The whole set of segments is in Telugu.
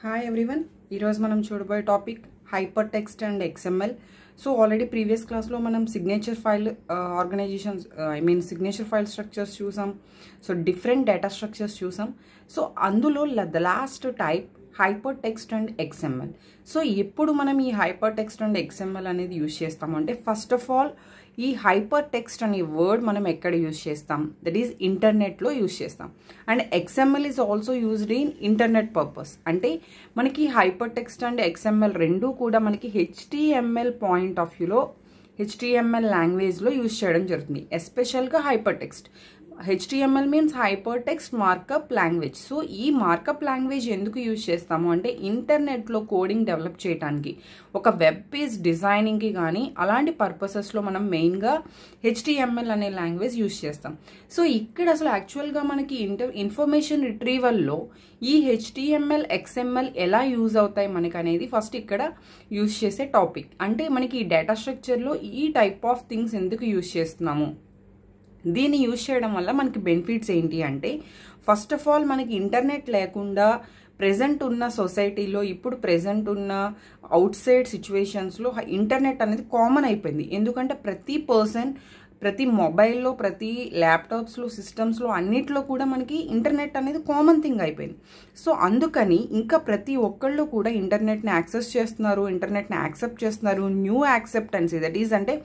హాయ్ ఎవ్రీవన్, ఈరోజు మనం చూడబోయే topic hyper text and XML. So already previous క్లాస్లో మనం signature file organizations signature file structures చూసాం. సో డిఫరెంట్ డేటా స్ట్రక్చర్స్ చూసాం. సో అందులో the last type hyper text and XML. So ఎప్పుడు మనం ఈ హైపర్ టెక్స్ట్ అండ్ XML అనేది యూజ్ చేస్తాము అంటే, ఫస్ట్ ఆఫ్ ఆల్ ఈ హైపర్ టెక్స్ట్ అనే వర్డ్ మనం ఎక్కడ యూజ్ చేస్తాం, దట్ ఈజ్ ఇంటర్నెట్లో యూజ్ చేస్తాం. And XML is also used in internet purpose. అంటే మనకి హైపర్ టెక్స్ట్ అండ్ XML రెండూ కూడా మనకి HTML పాయింట్ ఆఫ్ వ్యూలో HTML లాంగ్వేజ్లో యూజ్ చేయడం జరుగుతుంది. ఎస్పెషల్గా hyper text. HTML means hyper text markup language. So ఈ మార్కప్ లాంగ్వేజ్ ఎందుకు యూజ్ చేస్తాము అంటే, ఇంటర్నెట్లో కోడింగ్ డెవలప్ చేయడానికి, ఒక వెబ్ పేజ్ డిజైనింగ్కి కానీ అలాంటి పర్పసెస్లో మనం మెయిన్గా HTML అనే లాంగ్వేజ్ యూజ్ చేస్తాం. సో ఇక్కడ అసలు యాక్చువల్గా మనకి ఇన్ఫర్మేషన్ రిట్రీవల్లో ఈ HTML, XML ఎలా యూజ్ అవుతాయి మనకి అనేది ఫస్ట్ ఇక్కడ యూజ్ చేసే టాపిక్. అంటే మనకి ఈ డేటా స్ట్రక్చర్లో ఈ టైప్ ఆఫ్ థింగ్స్ ఎందుకు యూజ్ చేస్తున్నాము, దీన్ని యూజ్ చేయడం వల్ల మనకి బెనిఫిట్స్ ఏంటి అంటే, ఫస్ట్ ఆఫ్ ఆల్ మనకి ఇంటర్నెట్ లేకుండా ప్రెజెంట్ ఉన్న సొసైటీలో, ఇప్పుడు ప్రెజెంట్ ఉన్న అవుట్ సైడ్ సిచ్యువేషన్స్లో ఇంటర్నెట్ అనేది కామన్ అయిపోయింది. ఎందుకంటే ప్రతి పర్సన్, ప్రతి మొబైల్లో, ప్రతి ల్యాప్టాప్స్లో, సిస్టమ్స్లో అన్నిట్లో కూడా మనకి ఇంటర్నెట్ అనేది కామన్ థింగ్ అయిపోయింది. సో అందుకని ఇంకా ప్రతి ఒక్కళ్ళు కూడా ఇంటర్నెట్ని యాక్సెస్ చేస్తున్నారు, ఇంటర్నెట్ని యాక్సెప్ట్ చేస్తున్నారు. న్యూ యాక్సెప్టెన్సీ, దట్ ఈజ్ అంటే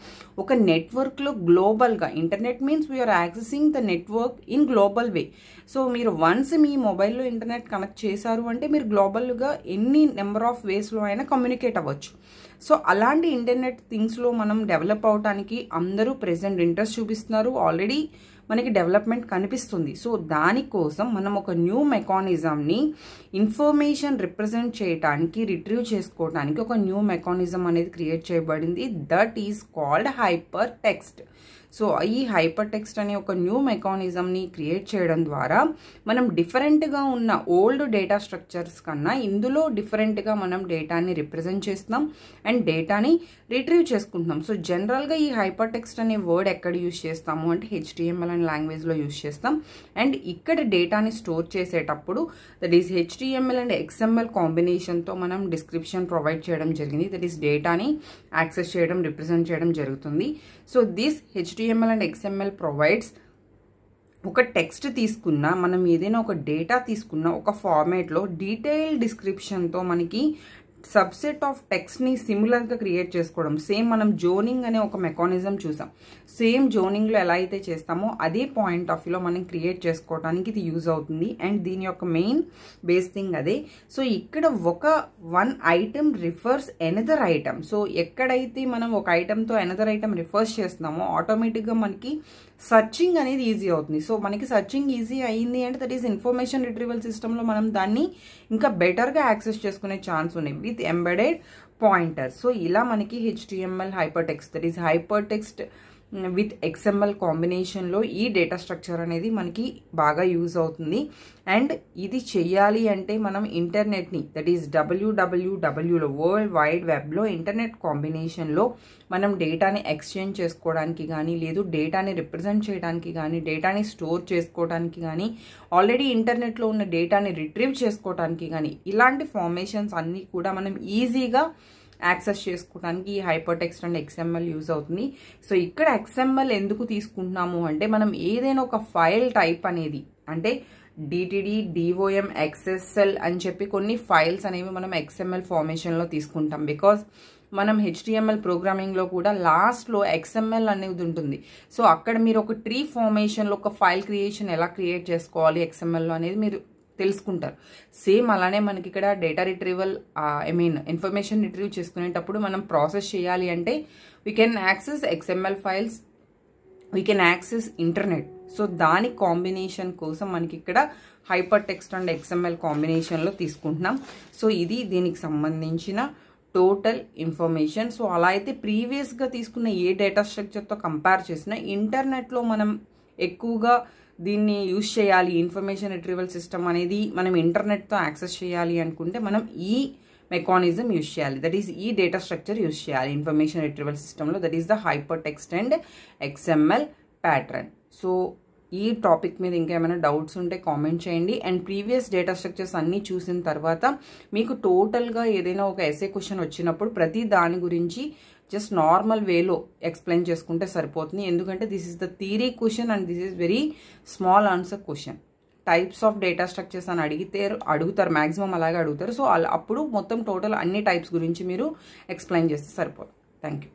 ఒక నెట్వర్క్లో గ్లోబల్గా, internet means we're accessing the network in global way. So మీరు వన్స్ మీ మొబైల్లో ఇంటర్నెట్ కనెక్ట్ చేశారు అంటే మీరు గ్లోబల్గా ఎన్ని నెంబర్ ఆఫ్ వేస్లో అయినా కమ్యూనికేట్ అవ్వచ్చు. సో అలాంటి ఇంటర్నెట్ థింగ్స్లో మనం డెవలప్ అవడానికి అందరూ ప్రెజెంట్ ఇంట్రెస్ట్ చూపిస్తున్నారు. ఆల్రెడీ మనకి డెవలప్మెంట్ కనిపిస్తుంది. సో దానికోసం మనం ఒక న్యూ మెకానిజంని ఇన్ఫర్మేషన్ రిప్రజెంట్ చేయడానికి, రిట్రీవ్ చేసుకోవడానికి ఒక న్యూ మెకానిజం అనేది క్రియేట్ చేయబడింది. That is called hyper text. So ఈ హైపర్ టెక్స్ట్ అనే ఒక న్యూ మెకానిజంని క్రియేట్ చేయడం ద్వారా మనం డిఫరెంట్గా ఉన్న ఓల్డ్ డేటా స్ట్రక్చర్స్ కన్నా ఇందులో డిఫరెంట్గా మనం డేటాని రిప్రజెంట్ చేస్తున్నాం అండ్ డేటాని రిట్రీవ్ చేసుకుంటున్నాం. సో జనరల్గా ఈ హైపర్ టెక్స్ట్ అనే వర్డ్ ఎక్కడ యూజ్ చేస్తాము అంటే HTML అనే లాంగ్వేజ్లో యూజ్ చేస్తాం. అండ్ ఇక్కడ డేటాని స్టోర్ చేసేటప్పుడు that is HTML and XML కాంబినేషన్తో మనం డిస్క్రిప్షన్ ప్రొవైడ్ చేయడం జరిగింది. దట్ ఈస్ డేటాని యాక్సెస్ చేయడం, రిప్రజెంట్ చేయడం జరుగుతుంది. So this HTML and XML provides ఒక టెక్స్ట్ తీసుకున్నా, మనం ఏదైనా ఒక డేటా తీసుకున్నా ఒక ఫార్మేట్లో డీటెయిల్ డిస్క్రిప్షన్తో మనకి సబ్సెట్ ఆఫ్ టెక్స్ట్ని సిమిలర్గా క్రియేట్ చేసుకోవడం. సేమ్ మనం జోనింగ్ అనే ఒక మెకానిజం చూసాం. సేమ్ జోనింగ్లో ఎలా అయితే చేస్తామో అదే పాయింట్ ఆఫ్ వ్యూలో మనం క్రియేట్ చేసుకోవడానికి ఇది యూజ్ అవుతుంది. అండ్ దీని యొక్క మెయిన్ బేస్ థింగ్ అదే. సో ఇక్కడ one item refers another item. So ఎక్కడైతే మనం ఒక ఐటమ్తో ఎనదర్ ఐటమ్ రిఫర్స్ చేస్తున్నామో ఆటోమేటిక్గా మనకి సర్చింగ్ అనేది ఈజీ అవుతుంది. సో మనకి సర్చింగ్ ఈజీ అయ్యింది అంటే దట్ ఈస్ ఇన్ఫర్మేషన్ రిట్రీవల్ సిస్టంలో మనం దాన్ని ఇంకా బెటర్గా యాక్సెస్ చేసుకునే ఛాన్స్ ఉన్నాయి విత్ ఎంబెడెడ్ పాయింటర్స్. సో ఇలా మనకి HTML hyper text, that is hyper text with XML కాంబినేషన్లో ఈ డేటా స్ట్రక్చర్ అనేది మనకి బాగా యూజ్ అవుతుంది. అండ్ ఇది చెయ్యాలి అంటే మనం ఇంటర్నెట్ని, దట్ ఈస్ WWWలో, వరల్డ్ వైడ్ వెబ్లో ఇంటర్నెట్ కాంబినేషన్లో మనం డేటాని ఎక్స్చేంజ్ చేసుకోవడానికి కానీ, లేదు డేటాని రిప్రజెంట్ చేయడానికి కానీ, డేటాని స్టోర్ చేసుకోవడానికి కానీ, ఆల్రెడీ ఇంటర్నెట్లో ఉన్న డేటాని రిట్రీవ్ చేసుకోవడానికి కానీ, ఇలాంటి ఫార్మేషన్స్ అన్నీ కూడా మనం ఈజీగా యాక్సెస్ చేసుకోవడానికి ఈ hyper text and XML use అవుతుంది. సో ఇక్కడ XML ఎందుకు తీసుకుంటున్నాము అంటే, మనం ఏదైనా ఒక ఫైల్ టైప్ అనేది, అంటే DTD, DOM, XSL అని చెప్పి కొన్ని ఫైల్స్ అనేవి మనం XML ఫార్మేషన్లో తీసుకుంటాం. బికాజ్ మనం HTML ప్రోగ్రామింగ్లో కూడా లాస్ట్లో XML అనేది ఉంటుంది. సో అక్కడ మీరు ఒక ట్రీ ఫార్మేషన్లో ఒక ఫైల్ క్రియేషన్ ఎలా క్రియేట్ చేసుకోవాలి XMLలో అనేది మీరు తెలుసుకుంటారు. సేమ్ అలానే మనకి ఇక్కడ డేటా రిట్రీవల్, ఇన్ఫర్మేషన్ రిట్రీవ్ చేసుకునేటప్పుడు మనం ప్రాసెస్ చేయాలి అంటే we can access XML files, we can access internet. So దాని కాంబినేషన్ కోసం మనకి ఇక్కడ హైపర్ టెక్స్ట్ అండ్ XML కాంబినేషన్లో తీసుకుంటున్నాం. సో ఇది దీనికి సంబంధించిన టోటల్ ఇన్ఫర్మేషన్. సో అలా అయితే ప్రీవియస్గా తీసుకున్న ఏ డేటా స్ట్రక్చర్తో కంపేర్ చేసినా ఇంటర్నెట్లో మనం ఎక్కువగా దీన్ని యూజ్ చేయాలి, ఇన్ఫర్మేషన్ రిట్రీవల్ సిస్టమ్ అనేది మనం ఇంటర్నెట్తో యాక్సెస్ చేయాలి అనుకుంటే మనం ఈ మెకానిజం యూజ్ చేయాలి. దట్ ఈస్ ఈ డేటా స్ట్రక్చర్ యూజ్ చేయాలి ఇన్ఫర్మేషన్ రిట్రీవల్ సిస్టంలో. That is the hyper text and XML pattern. So ఈ టాపిక్ మీద ఇంకేమైనా డౌట్స్ ఉంటే కామెంట్ చేయండి. అండ్ ప్రీవియస్ డేటా స్ట్రక్చర్స్ అన్నీ చూసిన తర్వాత మీకు టోటల్గా ఏదైనా ఒక ఎస్ఏ క్వశ్చన్ వచ్చినప్పుడు ప్రతి దాని గురించి జస్ట్ నార్మల్ వేలో ఎక్స్ప్లెయిన్ చేసుకుంటే సరిపోతుంది. ఎందుకంటే this is the theory question and this is very small answer question. Types of data structures అని అడుగుతారు మ్యాక్సిమం అలాగే అడుగుతారు. సో అప్పుడు మొత్తం టోటల్ అన్ని టైప్స్ గురించి మీరు ఎక్స్ప్లెయిన్ చేస్తే సరిపోతుంది. Thank you.